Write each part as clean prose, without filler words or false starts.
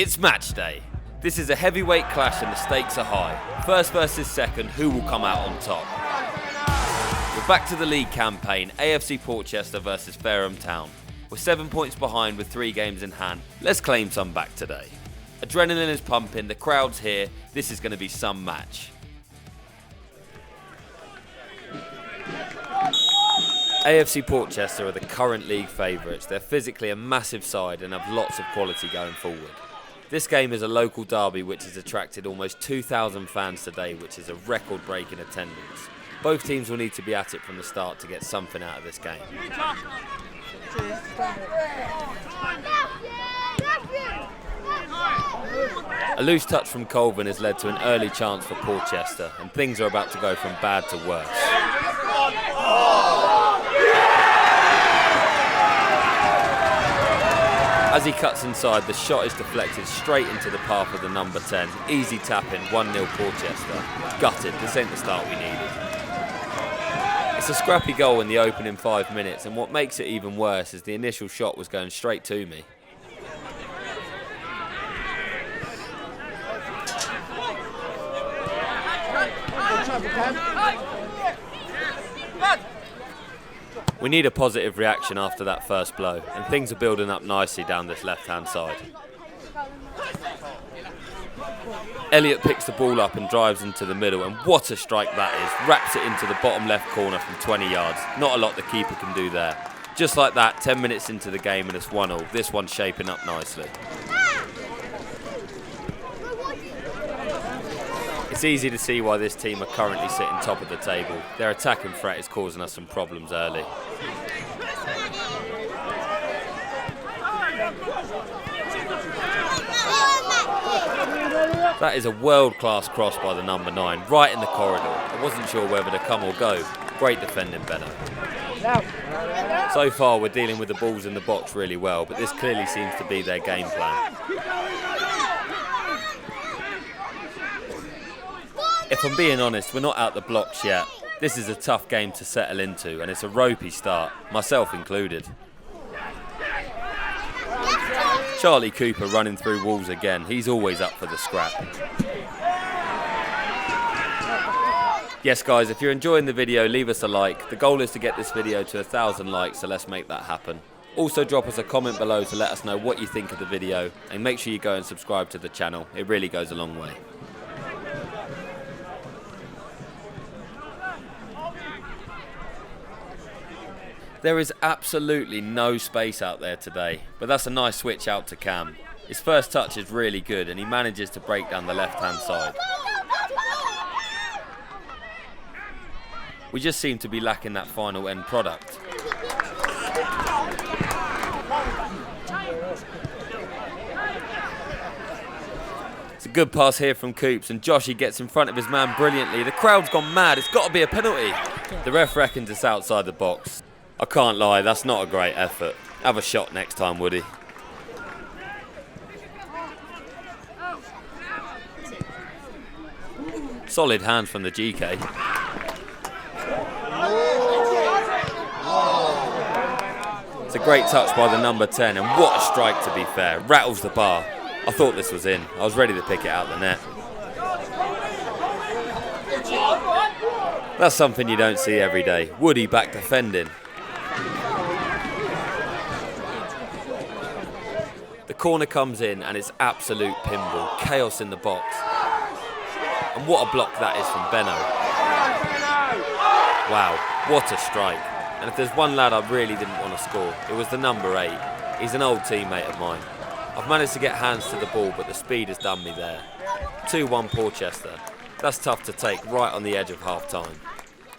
It's match day. This is a heavyweight clash and the stakes are high. First versus second, who will come out on top? We're back to the league campaign, AFC Portchester versus Fareham Town. We're 7 points behind with 3 games in hand. Let's claim some back today. Adrenaline is pumping, the crowd's here, this is going to be some match. AFC Portchester are the current league favourites. They're physically a massive side and have lots of quality going forward. This game is a local derby which has attracted almost 2,000 fans today, which is a record-breaking attendance. Both teams will need to be at it from the start to get something out of this game. A loose touch from Colvin has led to an early chance for Porchester, and things are about to go from bad to worse. As he cuts inside, the shot is deflected straight into the path of the number 10. Easy tap-in, 1-0 Porchester. Gutted, this ain't the start we needed. It's a scrappy goal in the opening 5 minutes, and what makes it even worse is the initial shot was going straight to me. We need a positive reaction after that first blow, and things are building up nicely down this left-hand side. Elliott picks the ball up and drives into the middle, and what a strike that is. Wraps it into the bottom left corner from 20 yards. Not a lot the keeper can do there. Just like that, 10 minutes into the game and it's 1-0. This one's shaping up nicely. It's easy to see why this team are currently sitting top of the table. Their attacking threat is causing us some problems early. That is a world-class cross by the number 9, right in the corridor. I wasn't sure whether to come or go. Great defending, Benno. So far we're dealing with the balls in the box really well, but this clearly seems to be their game plan. If I'm being honest, we're not out the blocks yet. This is a tough game to settle into, and it's a ropey start, myself included. Charlie Cooper running through walls again. He's always up for the scrap. Yes guys, if you're enjoying the video, leave us a like. The goal is to get this video to 1,000 likes, so let's make that happen. Also drop us a comment below to let us know what you think of the video, and make sure you go and subscribe to the channel. It really goes a long way. There is absolutely no space out there today, but that's a nice switch out to Cam. His first touch is really good and he manages to break down the left-hand side. We just seem to be lacking that final end product. It's a good pass here from Coops, and Joshy gets in front of his man brilliantly. The crowd's gone mad, it's got to be a penalty. The ref reckons it's outside the box. I can't lie, that's not a great effort. Have a shot next time, Woody. Solid hand from the GK. It's a great touch by the number 10, and what a strike to be fair. Rattles the bar. I thought this was in. I was ready to pick it out the net. That's something you don't see every day. Woody back defending. The corner comes in and it's absolute pinball, chaos in the box. And what a block that is from Benno. Wow, what a strike. And if there's one lad I really didn't want to score, it was the number 8. He's an old teammate of mine. I've managed to get hands to the ball, but the speed has done me there. 2-1 Porchester. That's tough to take right on the edge of half-time.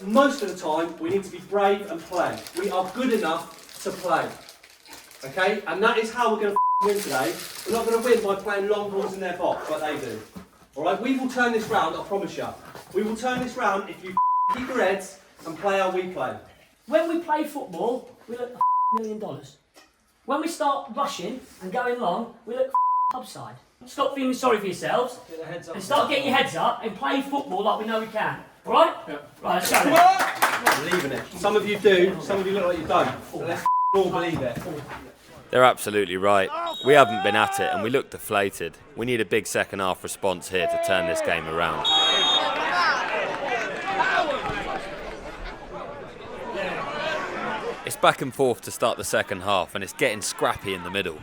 Most of the time, we need to be brave and play. We are good enough to play. Okay? And that is how we're going to win today. We're not going to win by playing long balls in their box like they do. Alright? We will turn this round, I promise you. We will turn this round if you keep your heads and play how we play. When we play football, we look $1 million. When we start rushing and going long, we look upside. Stop feeling sorry for yourselves and start getting your heads up and play football like we know we can. Alright? Yeah. Right, let's go then. Believe in it. Some of you do, some of you look like you don't. So let's all believe it. They're absolutely right. We haven't been at it and we look deflated. We need a big second half response here to turn this game around. It's back and forth to start the second half and it's getting scrappy in the middle.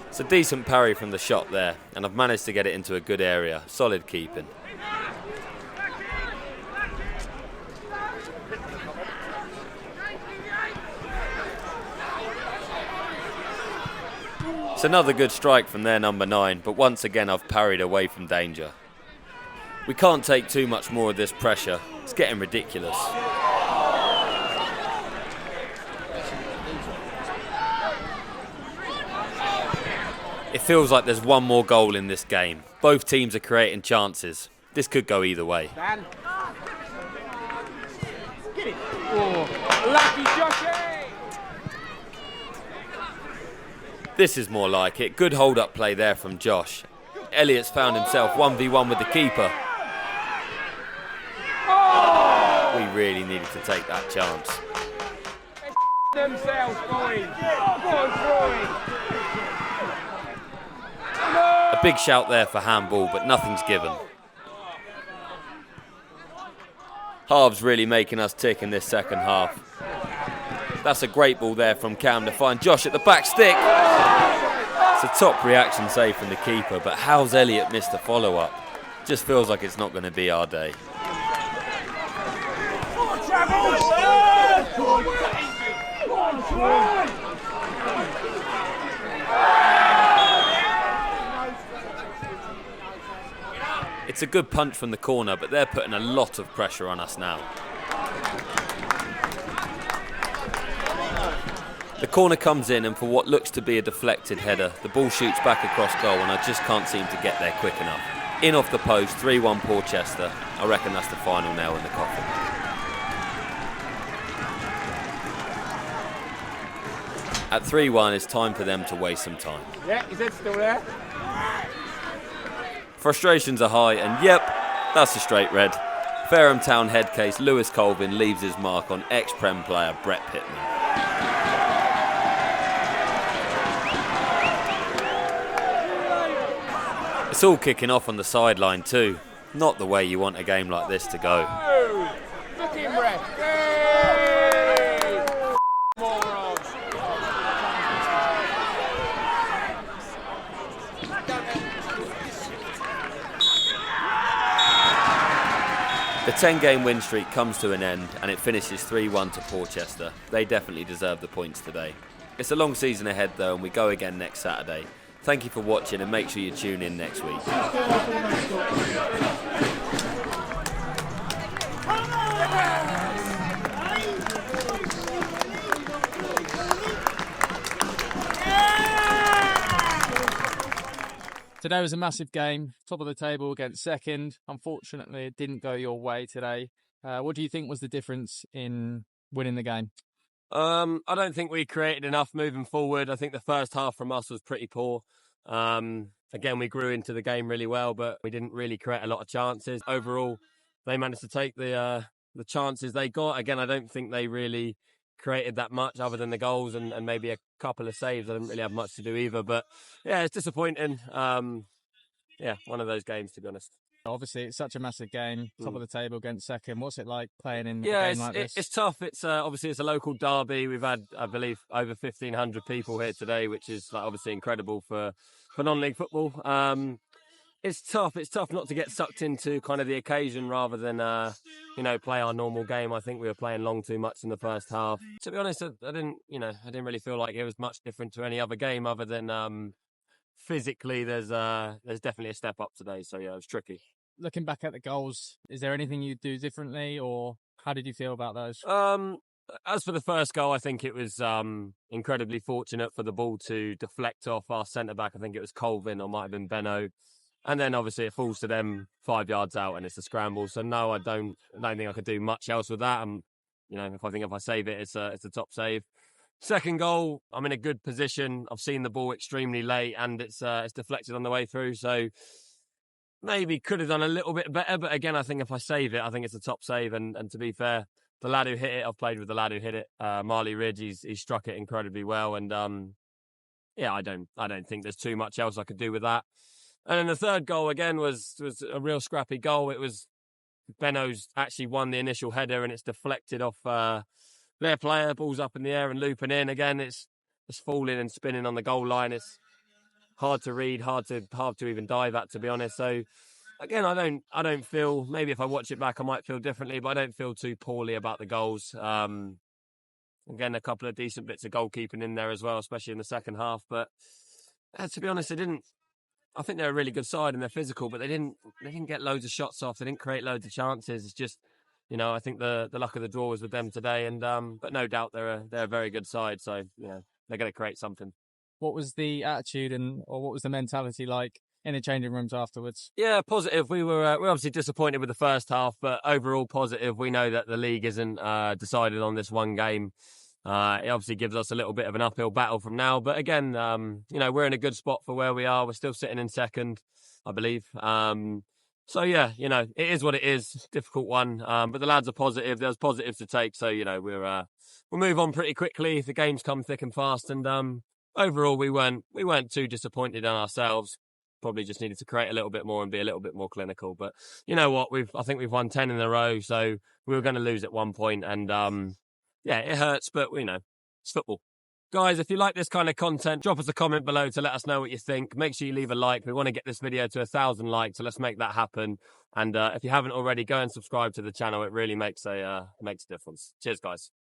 It's a decent parry from the shot there, and I've managed to get it into a good area. Solid keeping. It's another good strike from their number 9, but once again I've parried away from danger. We can't take too much more of this pressure. It's getting ridiculous. It feels like there's one more goal in this game. Both teams are creating chances. This could go either way. Dan. Get it. Oh, lucky Joshy. This is more like it. Good hold-up play there from Josh. Elliott's found himself 1v1 with the keeper. We really needed to take that chance. Themselves, boys. A big shout there for handball, but nothing's given. Halves really making us tick in this second half. That's a great ball there from Cam to find Josh at the back stick. It's a top reaction save from the keeper, but how's Elliott missed the follow-up? Just feels like it's not going to be our day. It's a good punch from the corner, but they're putting a lot of pressure on us now. The corner comes in, and for what looks to be a deflected header, the ball shoots back across goal, and I just can't seem to get there quick enough. In off the post, 3-1 Porchester. I reckon that's the final nail in the coffin. At 3-1, it's time for them to waste some time. Yeah, his head's still there. Frustrations are high, and yep, that's a straight red. Fareham Town head case Lewis Colvin leaves his mark on ex-Prem player Brett Pittman. It's all kicking off on the sideline too. Not the way you want a game like this to go. Look in, Brett. Hey! Morons. The 10-game win streak comes to an end and it finishes 3-1 to Porchester. They definitely deserve the points today. It's a long season ahead though, and we go again next Saturday. Thank you for watching and make sure you tune in next week. Today was a massive game, top of the table against second. Unfortunately, it didn't go your way today. What do you think was the difference in winning the game? I don't think we created enough moving forward. I think the first half from us was pretty poor. Again, we grew into the game really well, but we didn't really create a lot of chances. Overall, they managed to take the chances they got. Again, I don't think they really created that much other than the goals and maybe a couple of saves. I didn't really have much to do either, but yeah, it's disappointing. Yeah, one of those games, to be honest. Obviously, it's such a massive game, top of the table against second. What's it like playing in a game like this? It's tough. It's obviously it's a local derby. We've had, I believe, over 1,500 people here today, which is obviously incredible for non-league football. It's tough. It's tough not to get sucked into kind of the occasion rather than play our normal game. I think we were playing long too much in the first half. To be honest, I didn't really feel like it was much different to any other game other than physically there's definitely a step up today. So yeah, it was tricky. Looking back at the goals, is there anything you'd do differently, or how did you feel about those? As for the first goal, I think it was incredibly fortunate for the ball to deflect off our centre-back. I think it was Colvin or might have been Benno. And then obviously it falls to them 5 yards out and it's a scramble. So no, I don't think I could do much else with that. If I save it, it's a top save. Second goal, I'm in a good position. I've seen the ball extremely late, and it's deflected on the way through. So maybe could have done a little bit better. But again, I think if I save it, I think it's a top save. And to be fair, the lad who hit it, I've played with the lad who hit it, Marley Ridge. He struck it incredibly well. And yeah, I don't think there's too much else I could do with that. And then the third goal again was a real scrappy goal. It was Benno's actually won the initial header, and it's deflected off their player. Ball's up in the air and looping in again. It's falling and spinning on the goal line. It's hard to read, hard to even dive at, to be honest. So again, I don't feel, maybe if I watch it back I might feel differently, but I don't feel too poorly about the goals. Again, a couple of decent bits of goalkeeping in there as well, especially in the second half. But to be honest, I think they're a really good side and they're physical, but they didn't get loads of shots off. They didn't create loads of chances. It's just, I think the luck of the draw was with them today. And but no doubt they're a very good side. So they're going to create something. What was the attitude or what was the mentality like in the changing rooms afterwards? Yeah, positive. We're obviously disappointed with the first half, but overall positive. We know that the league isn't decided on this one game. It obviously gives us a little bit of an uphill battle from now. But again, we're in a good spot for where we are. We're still sitting in second, I believe. So yeah, it is what it is. Difficult one, but the lads are positive. There's positives to take. So we'll move on pretty quickly. The games come thick and fast, and overall we weren't too disappointed in ourselves. Probably just needed to create a little bit more and be a little bit more clinical. But you know what? I think we've won 10 in a row, so we were going to lose at one point, and yeah, it hurts, but it's football. Guys, if you like this kind of content, drop us a comment below to let us know what you think. Make sure you leave a like. We want to get this video to 1,000 likes, so let's make that happen. And if you haven't already, go and subscribe to the channel. It really makes a difference. Cheers, guys.